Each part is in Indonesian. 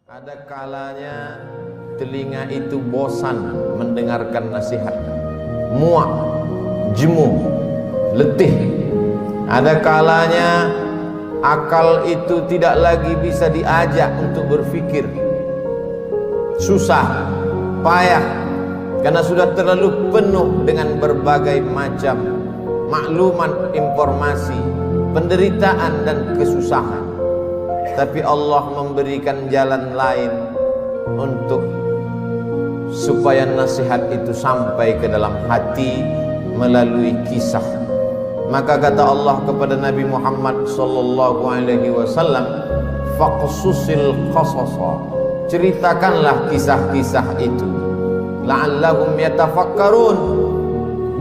Ada kalanya telinga itu bosan mendengarkan nasihat, muak, jemu, letih. Ada kalanya akal itu tidak lagi bisa diajak untuk berpikir, susah, payah, karena sudah terlalu penuh dengan berbagai macam maklumat, informasi, penderitaan dan kesusahan. Tapi Allah memberikan jalan lain untuk supaya nasihat itu sampai ke dalam hati melalui kisah. Maka kata Allah kepada Nabi Muhammad sallallahu alaihi wasallam, faqsusil qasasa, ceritakanlah kisah-kisah itu, la'allahum yatafakkarun,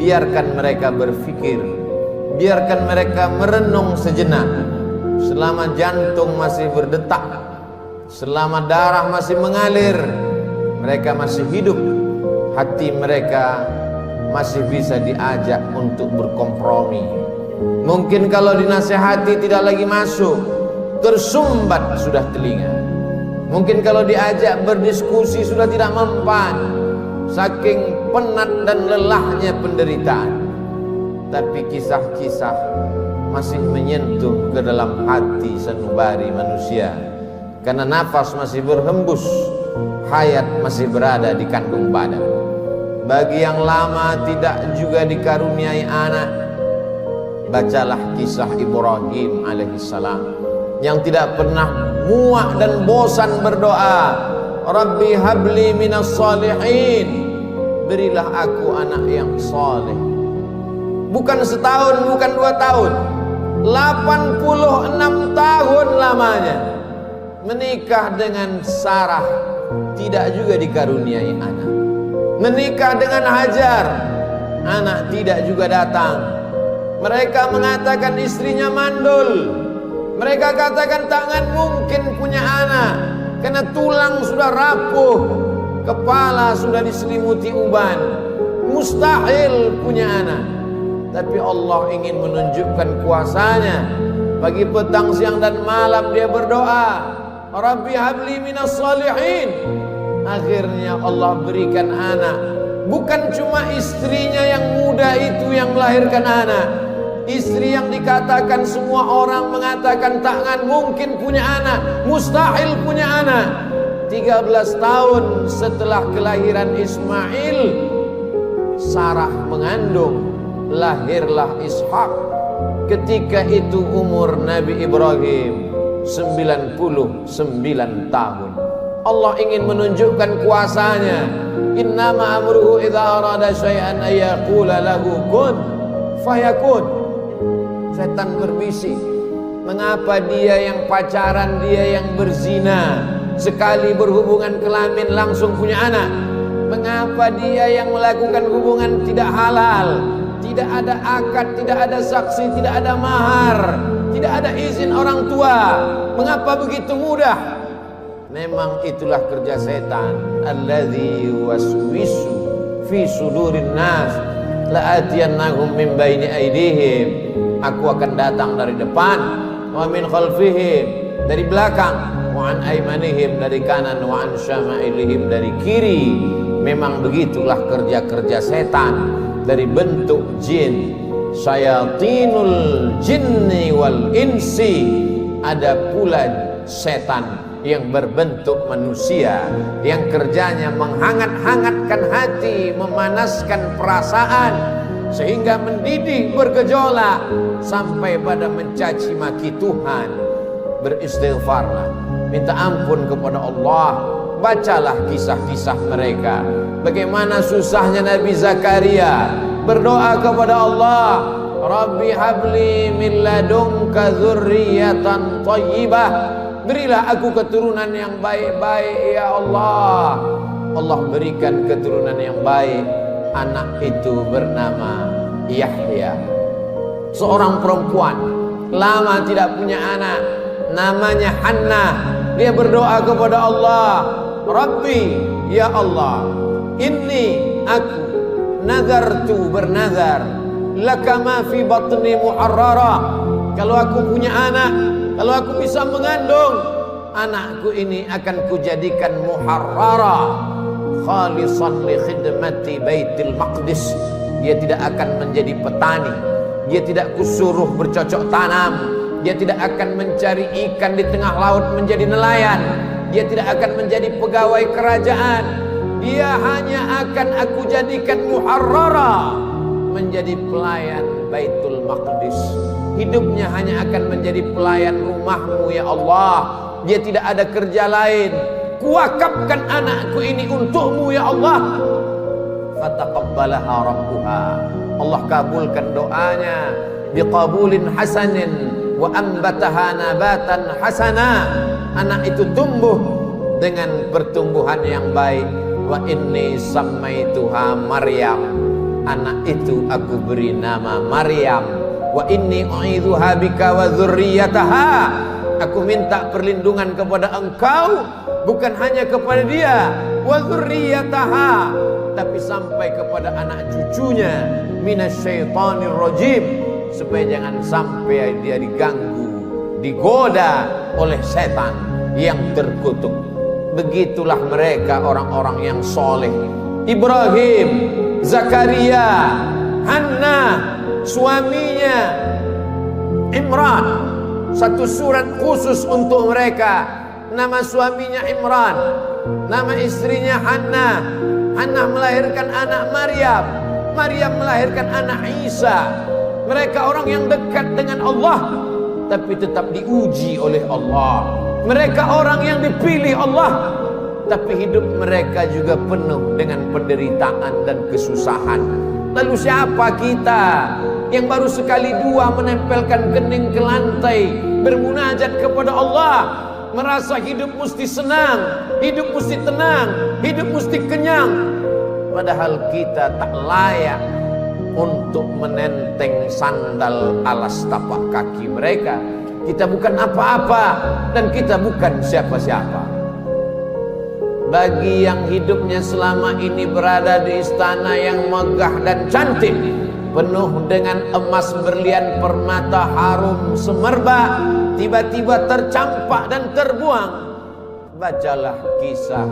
biarkan mereka berfikir, biarkan mereka merenung sejenak. Selama jantung masih berdetak, selama darah masih mengalir, mereka masih hidup, hati mereka masih bisa diajak untuk berkompromi. Mungkin kalau dinasihati tidak lagi masuk, tersumbat sudah telinga. Mungkin kalau diajak berdiskusi sudah tidak mempan, saking penat dan lelahnya penderitaan. Tapi kisah-kisah masih menyentuh ke dalam hati sanubari manusia, karena nafas masih berhembus, hayat masih berada di kandung badan. Bagi yang lama tidak juga dikaruniai anak, bacalah kisah Ibrahim alaihissalam yang tidak pernah muak dan bosan berdoa, Rabbi habli minas salihin, berilah aku anak yang saleh. Bukan setahun, bukan 2 tahun, 86 tahun lamanya menikah dengan Sarah, tidak juga dikaruniai anak. Menikah dengan Hajar, anak tidak juga datang. Mereka mengatakan istrinya mandul. Mereka katakan tangan mungkin punya anak, karena tulang sudah rapuh, kepala sudah diselimuti uban, mustahil punya anak. Tapi Allah ingin menunjukkan kuasanya. Pagi, petang, siang dan malam dia berdoa, Rabbi habli minas salihin. Akhirnya Allah berikan anak. Bukan cuma istrinya yang muda itu yang melahirkan anak, istri yang dikatakan semua orang mengatakan takkan mungkin punya anak, mustahil punya anak. 13 tahun setelah kelahiran Ismail, Sarah mengandung, lahirlah Ishak. Ketika itu umur Nabi Ibrahim 99 tahun. Allah ingin menunjukkan kuasanya. Innama amruhu idza arada syai'an ay yaqula lahu kun fayakun. Setan berbisik, mengapa dia yang pacaran, dia yang berzina, sekali berhubungan kelamin langsung punya anak? Mengapa dia yang melakukan hubungan tidak halal, tidak ada akad, tidak ada saksi, tidak ada mahar, tidak ada izin orang tua, mengapa begitu mudah? Memang itulah kerja setan. Alladzi waswisu fi sudurin nas la'atiyannahum min baini aydihim. Aku akan datang dari depan, wa min khalfihim, dari belakang, wa an aymanihim, dari kanan, wa an syama'ilihim, dari kiri. Memang begitulah kerja-kerja setan dari bentuk jin. Syayatinul jinni wal insi. Ada pula setan yang berbentuk manusia, yang kerjanya menghangat-hangatkan hati, memanaskan perasaan, sehingga mendidih bergejolak sampai pada mencaci maki Tuhan. Beristighfarlah, minta ampun kepada Allah. Bacalah kisah-kisah mereka, bagaimana susahnya Nabi Zakaria berdoa kepada Allah, Rabbi habli min ladunka dzurriyyatan thayyibah, berilah aku keturunan yang baik-baik ya Allah. Allah berikan keturunan yang baik. Anak itu bernama Yahya. Seorang perempuan lama tidak punya anak, namanya Hannah. Dia berdoa kepada Allah, Rabbi ya Allah, inni aku nazartu, bernazar, laka ma fi batni muharrara. Kalau aku punya anak, kalau aku bisa mengandung, anakku ini akan kujadikan muharrara khalisan li khidmati Baitul Maqdis. Dia tidak akan menjadi petani, dia tidak kusuruh bercocok tanam, dia tidak akan mencari ikan di tengah laut menjadi nelayan, dia tidak akan menjadi pegawai kerajaan. Dia hanya akan aku jadikan muharrara, menjadi pelayan Baitul Maqdis. Hidupnya hanya akan menjadi pelayan rumahmu ya Allah. Dia tidak ada kerja lain. Kuwakafkan anakku ini untukmu ya Allah. Fataqabbalaha rabbuha. Allah kabulkan doanya biqabulin hasanin wa ambataha nabatan hasana. Anak itu tumbuh dengan pertumbuhan yang baik. Wa inni sammaituha Maryam. Anak itu aku beri nama Maryam. Wa inni u'idzuha bika wa dzurriyyataha. Aku minta perlindungan kepada engkau, bukan hanya kepada dia, wa dzurriyyataha, tapi sampai kepada anak cucunya, minasyaitonir rajim, supaya jangan sampai dia diganggu, digoda oleh setan yang terkutuk. Begitulah mereka orang-orang yang soleh. Ibrahim, Zakaria, Hannah, suaminya Imran, satu surat khusus untuk mereka. Nama suaminya Imran, nama istrinya Hannah. Hannah melahirkan anak Maryam, Maryam melahirkan anak Isa. Mereka orang yang dekat dengan Allah, tapi tetap diuji oleh Allah. Mereka orang yang dipilih Allah, tapi hidup mereka juga penuh dengan penderitaan dan kesusahan. Lalu siapa kita yang baru sekali dua menempelkan kening ke lantai, bermunajat kepada Allah, merasa hidup mesti senang, hidup mesti tenang, hidup mesti kenyang, padahal kita tak layak untuk menenteng sandal alas tapak kaki mereka. Kita bukan apa-apa dan kita bukan siapa-siapa. Bagi yang hidupnya selama ini berada di istana yang megah dan cantik, penuh dengan emas berlian permata harum semerbak, tiba-tiba tercampak dan terbuang. Bacalah kisah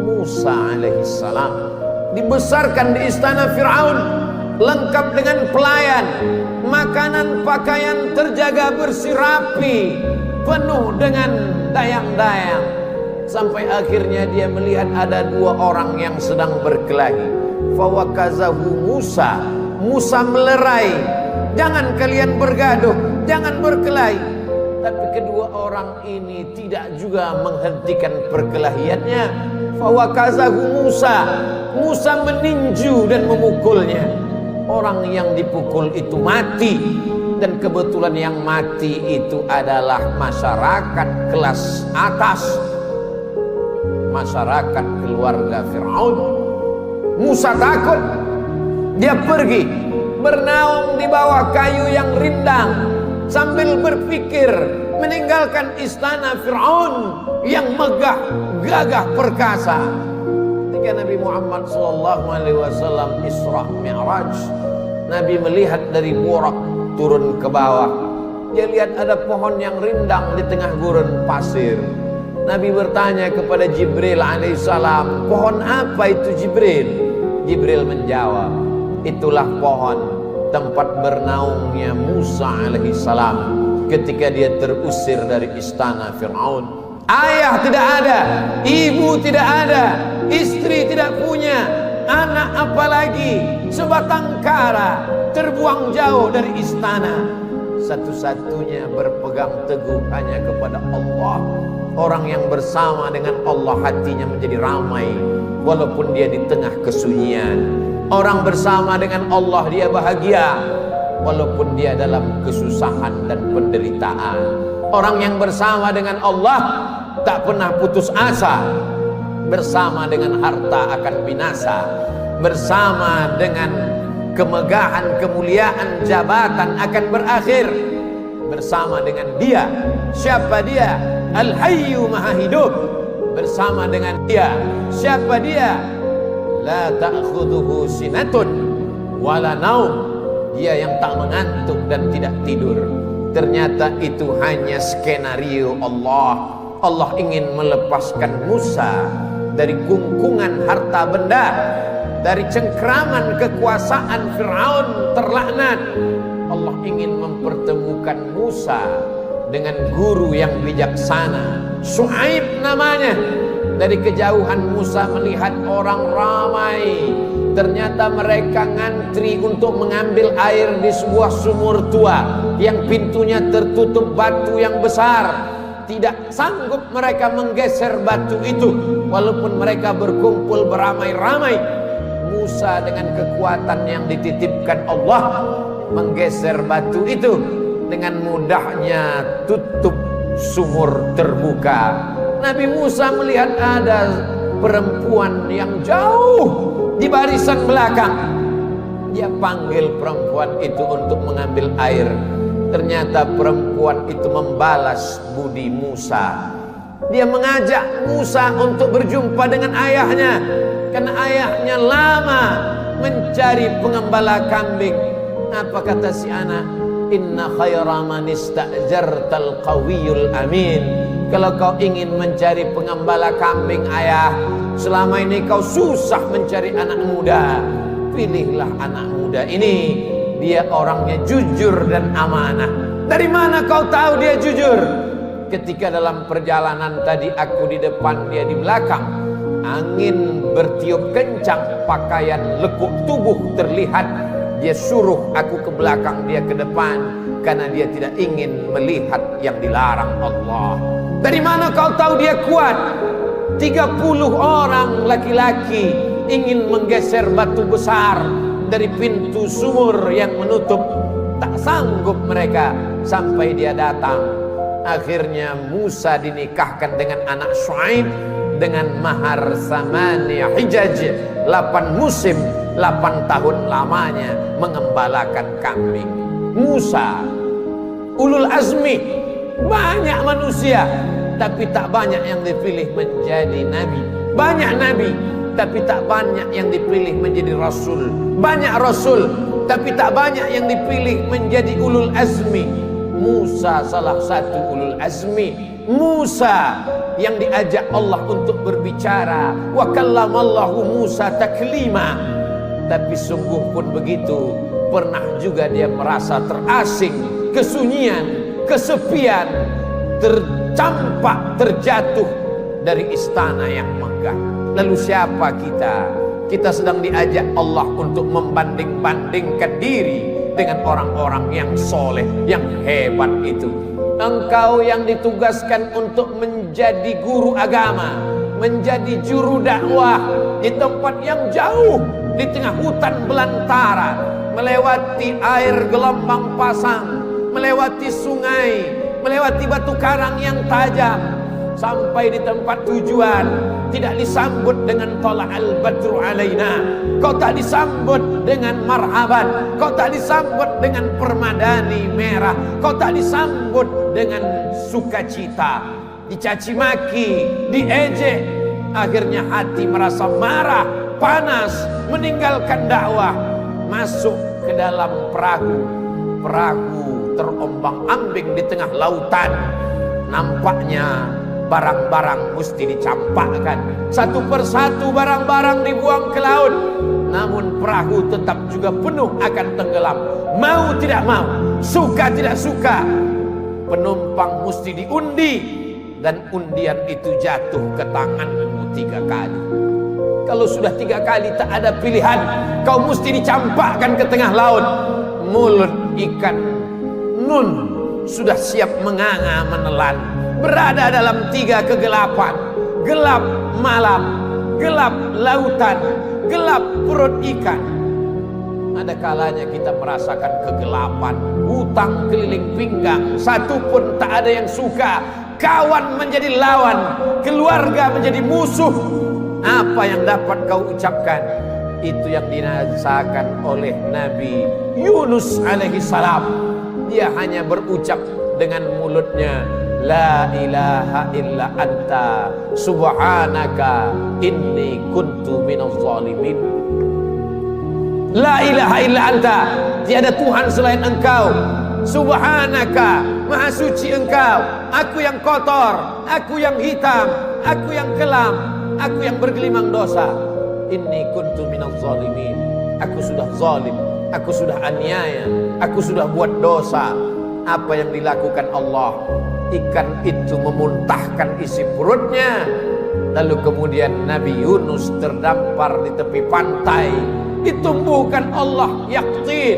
Musa alaihissalam, dibesarkan di istana Fir'aun, lengkap dengan pelayan, makanan pakaian terjaga bersih rapi, penuh dengan dayang-dayang. Sampai akhirnya dia melihat ada dua orang yang sedang berkelahi. Fawakazahu Musa. Musa melerai, jangan kalian bergaduh, jangan berkelahi. Tapi kedua orang ini tidak juga menghentikan perkelahiannya. Fawakazahu Musa. Musa meninju dan memukulnya. Orang yang dipukul itu mati. Dan kebetulan yang mati itu adalah masyarakat kelas atas, masyarakat keluarga Fir'aun. Musa takut, dia pergi bernaung di bawah kayu yang rindang sambil berpikir meninggalkan istana Fir'aun yang megah, gagah, perkasa. Ketika Nabi Muhammad SAW Isra Mi'raj, Nabi melihat dari Burak turun ke bawah. Dia lihat ada pohon yang rindang di tengah gurun pasir. Nabi bertanya kepada Jibril alaihissalam, pohon apa itu Jibril? Jibril menjawab, itulah pohon tempat bernaungnya Musa alaihissalam ketika dia terusir dari istana Fir'aun. Ayah tidak ada, ibu tidak ada, istri tidak punya, anak apalagi, sebatang kara, terbuang jauh dari istana. Satu-satunya berpegang teguh hanya kepada Allah. Orang yang bersama dengan Allah hatinya menjadi ramai walaupun dia di tengah kesunyian. Orang bersama dengan Allah dia bahagia walaupun dia dalam kesusahan dan penderitaan. Orang yang bersama dengan Allah tak pernah putus asa. Bersama dengan harta akan binasa, bersama dengan kemegahan, kemuliaan, jabatan akan berakhir. Bersama dengan dia, siapa dia? Al-Hayyu Maha Hidup. Bersama dengan dia, siapa dia? La ta'khudhuhu sinatun wala naum. Dia yang tak mengantuk dan tidak tidur. Ternyata itu hanya skenario Allah. Allah ingin melepaskan Musa dari gungkungan harta benda, dari cengkraman kekuasaan Fir'aun terlaknat. Allah ingin mempertemukan Musa dengan guru yang bijaksana, Syuaib namanya. Dari kejauhan Musa melihat orang ramai. Ternyata mereka ngantri untuk mengambil air di sebuah sumur tua yang pintunya tertutup batu yang besar. Tidak sanggup mereka menggeser batu itu, walaupun mereka berkumpul beramai-ramai. Musa dengan kekuatan yang dititipkan Allah menggeser batu itu. Dengan mudahnya tutup sumur terbuka. Nabi Musa melihat ada perempuan yang jauh di barisan belakang. Dia panggil perempuan itu untuk mengambil air. Ternyata perempuan itu membalas budi Musa. Dia mengajak Musa untuk berjumpa dengan ayahnya, karena ayahnya lama mencari pengembala kambing. Apa kata si anak? Inna khaira man ista'jartal qawiyul amin. Kalau kau ingin mencari pengembala kambing ayah, selama ini kau susah mencari anak muda, pilihlah anak muda ini. Dia orangnya jujur dan amanah. Dari mana kau tahu dia jujur? Ketika dalam perjalanan tadi aku di depan, dia di belakang. Angin bertiup kencang, pakaian lekuk tubuh terlihat. Dia suruh aku ke belakang, dia ke depan, karena dia tidak ingin melihat yang dilarang Allah. Dari mana kau tahu dia kuat? 30 orang laki-laki ingin menggeser batu besar dari pintu sumur yang menutup. Tak sanggup mereka sampai dia datang. Akhirnya Musa dinikahkan dengan anak Syuaib dengan mahar samaniya hijaj, 8 musim, 8 tahun lamanya mengembalakan kambing. Musa ulul azmi, banyak manusia tapi tak banyak yang dipilih menjadi nabi. Banyak nabi tapi tak banyak yang dipilih menjadi rasul. Banyak rasul tapi tak banyak yang dipilih menjadi ulul azmi. Musa salah satu ulul azmi. Musa yang diajak Allah untuk berbicara. Wa kallamallahu Musa taklima. Tapi sungguh pun begitu, pernah juga dia merasa terasing, kesunyian, kesepian, tercampak, terjatuh dari istana yang megah. Lalu siapa kita? Kita sedang diajak Allah untuk membanding-bandingkan diri dengan orang-orang yang soleh, yang hebat itu. Engkau yang ditugaskan untuk menjadi guru agama, menjadi juru dakwah di tempat yang jauh, di tengah hutan belantara, melewati air gelombang pasang, melewati sungai, melewati batu karang yang tajam, sampai di tempat tujuan tidak disambut dengan tala'al badru alaina. Kau tak disambut dengan marhaban, kau tak disambut dengan permadani merah, kau tak disambut dengan sukacita. Dicaci maki, diejek. Akhirnya hati merasa marah, panas, meninggalkan dakwah, masuk ke dalam perahu. Perahu terombang-ambing di tengah lautan. Nampaknya barang-barang mesti dicampakkan. Satu persatu barang-barang dibuang ke laut. Namun perahu tetap juga penuh akan tenggelam. Mau tidak mau, suka tidak suka, penumpang mesti diundi. Dan undian itu jatuh ke tanganmu 3 kali. Kalau sudah 3 kali tak ada pilihan, kau mesti dicampakkan ke tengah laut. Mulut ikan nun sudah siap menganga menelan, berada dalam 3 kegelapan. Gelap malam, gelap lautan, gelap perut ikan. Ada kalanya kita merasakan kegelapan, hutang keliling pinggang, satu pun tak ada yang suka. Kawan menjadi lawan, keluarga menjadi musuh. Apa yang dapat kau ucapkan? Itu yang dirasakan oleh Nabi Yunus alaihi salam. Dia hanya berucap dengan mulutnya, la ilaha illa anta subhanaka inni kuntu minaz zalimin. La ilaha illa anta, tiada Tuhan selain engkau. Subhanaka, maha suci engkau, aku yang kotor, aku yang hitam, aku yang kelam, aku yang bergelimang dosa. Inni kuntu minaz zalimin, aku sudah zalim, aku sudah aniaya, aku sudah buat dosa. Apa yang dilakukan Allah? Ikan itu memuntahkan isi perutnya. Lalu kemudian Nabi Yunus terdampar di tepi pantai. Ditumbuhkan Allah yaktin,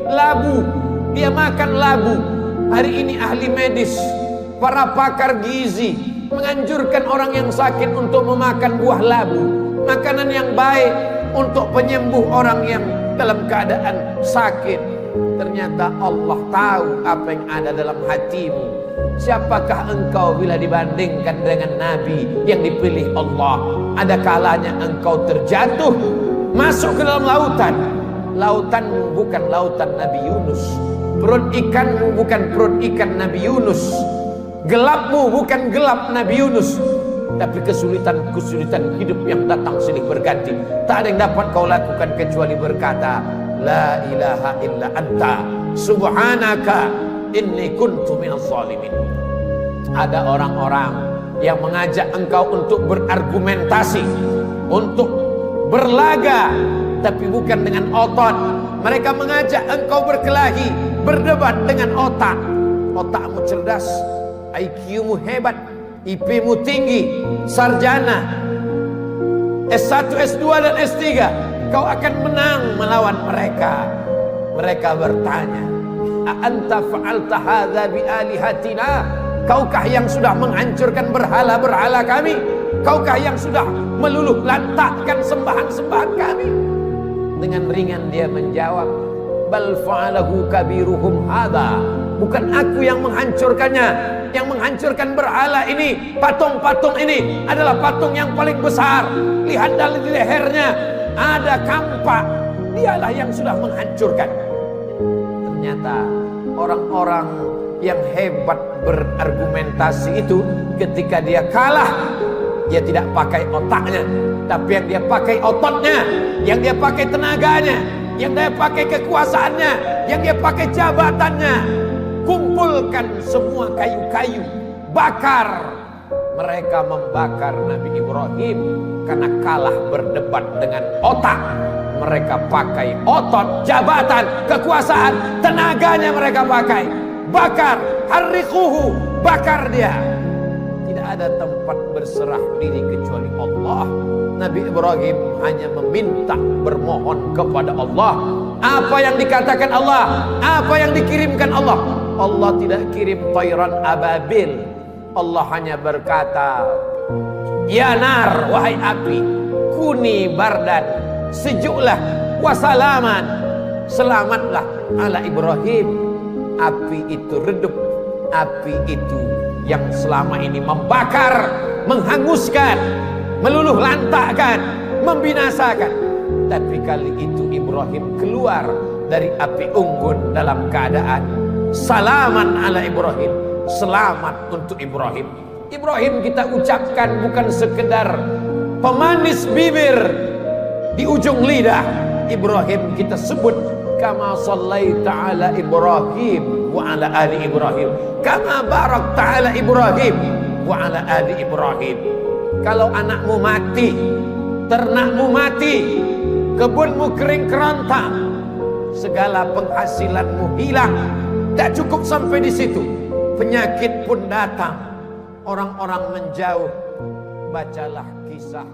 labu. Dia makan labu. Hari ini ahli medis, para pakar gizi menganjurkan orang yang sakit untuk memakan buah labu, makanan yang baik untuk penyembuh orang yang dalam keadaan sakit. Ternyata Allah tahu apa yang ada dalam hatimu. Siapakah engkau bila dibandingkan dengan Nabi yang dipilih Allah? Ada kalanya engkau terjatuh, masuk ke dalam lautan. Lautanmu bukan lautan Nabi Yunus, perut ikanmu bukan perut ikan Nabi Yunus, gelapmu bukan gelap Nabi Yunus. Tapi kesulitan-kesulitan hidup yang datang silih berganti, tak ada yang dapat kau lakukan kecuali berkata, La ilaha illa anta subhanaka inni kuntu minaz zalimin. Ada orang-orang yang mengajak engkau untuk berargumentasi, untuk berlaga, tapi bukan dengan otot. Mereka mengajak engkau berkelahi, berdebat dengan otak. Otakmu cerdas, IQ-mu hebat, IP-mu tinggi, sarjana, S1, S2 dan S3. Kau akan menang melawan mereka. Mereka bertanya, "A'anta fa'alta hadza bi alihatina?" Kaukah yang sudah menghancurkan berhala-berhala kami? Kaukah yang sudah meluluh lantakkan sembahan-sembahan kami? Dengan ringan dia menjawab, "Bal fa'alahu kabiruhum hadza." Bukan aku yang menghancurkannya. Yang menghancurkan berhala ini, patung-patung ini adalah patung yang paling besar. Lihat dari lehernya ada kampak. Dialah yang sudah menghancurkan. Ternyata orang-orang yang hebat berargumentasi itu, ketika dia kalah, dia tidak pakai otaknya, tapi yang dia pakai ototnya, yang dia pakai tenaganya, yang dia pakai kekuasaannya, yang dia pakai jabatannya. Kumpulkan semua kayu-kayu, bakar. Mereka membakar Nabi Ibrahim karena kalah berdebat dengan otak. Mereka pakai otot, jabatan, kekuasaan, tenaganya mereka pakai. Bakar, harriquhu, bakar dia. Tidak ada tempat berserah diri kecuali Allah. Nabi Ibrahim hanya meminta, bermohon kepada Allah. Apa yang dikatakan Allah, apa yang dikirimkan Allah. Allah tidak kirim tayran ababil. Allah hanya berkata, Ya nar, wahai api, kuni bardan, sejuklah, wasalaman, selamatlah ala Ibrahim. Api itu redup, api itu yang selama ini membakar, menghanguskan, meluluh lantakkan, membinasakan. Tapi kali itu Ibrahim keluar dari api unggun dalam keadaan salaman ala Ibrahim, selamat untuk Ibrahim. Ibrahim kita ucapkan bukan sekedar pemanis bibir di ujung lidah. Ibrahim kita sebut kama sallaita ala Ibrahim wa ala ali Ibrahim, kama barakta ala Ibrahim wa ala ali Ibrahim. Kalau anakmu mati, ternakmu mati, kebunmu kering kerontang, segala penghasilanmu hilang, tak cukup sampai di situ, penyakit pun datang, orang-orang menjauh. Bacalah kisah